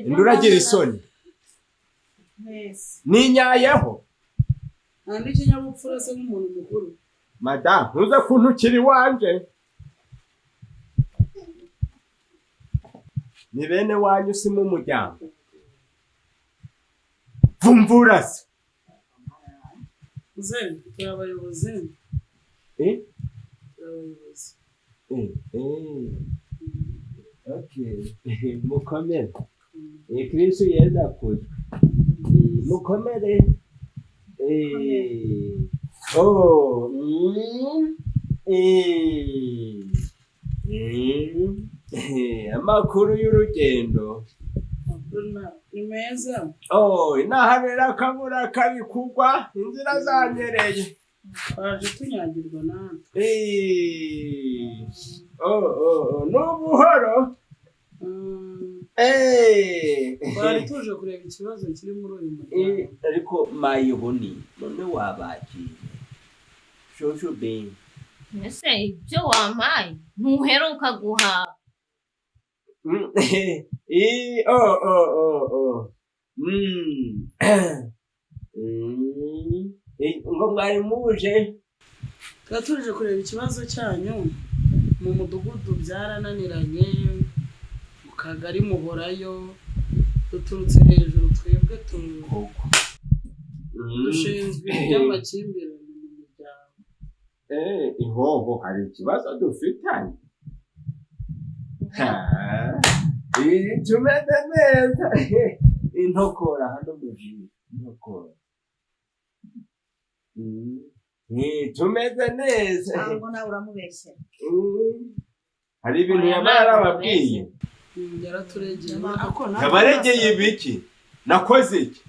Nduragira isoni. Ninyayeho. Nandi kinyabupfura se nk'umuntu mukuru. Madame, ntuze kuntukiri wanje. Ni bene wanyu si mu muryango. Vumvura se. Uzeni, turabayobozi. Turabayobozi. Okay. Mukomere. Kristo yenda kuza. Mukomere. Amakuru y'urugendo. Ni meza. Inahabera akabura kabikugwa inzira zanyereye. Baje tunyagirwa natwe. N'ubuhoro. Bari tuje kureba ikibazo kiri muri uyu muryango. Ariko mayihoni none wabagiye. Shosho ben. Ese ibyo wampaye ntuheruka guhaha. Ngo mwari muje. Tuje kureba ikibazo cyanyu mu mudugudu byarananiranye mu kagari muhorayo duturutse hejuru twebwe dushinzwe iby'amakimbirane mu muryango. Ihoho hari ikibazo dufitanye. Tumeze neza. Intokora hano mujyi. Intokora. Tumeze neza. Ntabwo nawe uramubeshya. Hari ibintu yarababwiye. Yaraturegeye. Yabaregeye ibiki? Nakoze iki?